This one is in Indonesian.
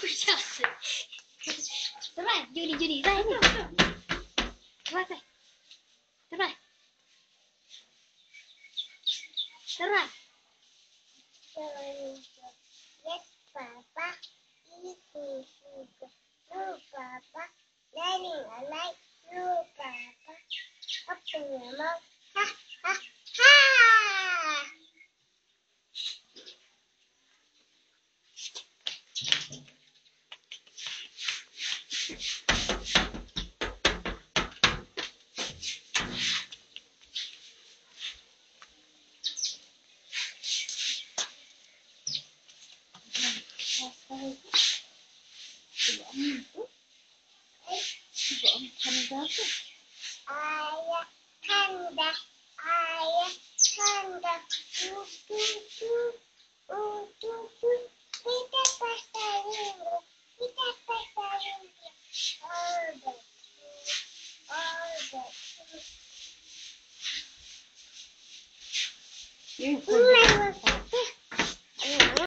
Terus, judi, saya ini. Terus, terus. Terus. Yes, Papa. Eating sugar. No, Papa. Learning a light. No, Papa. Open your mouth. Ha, ha, ha! Ayah panda, kita pasaringo, all the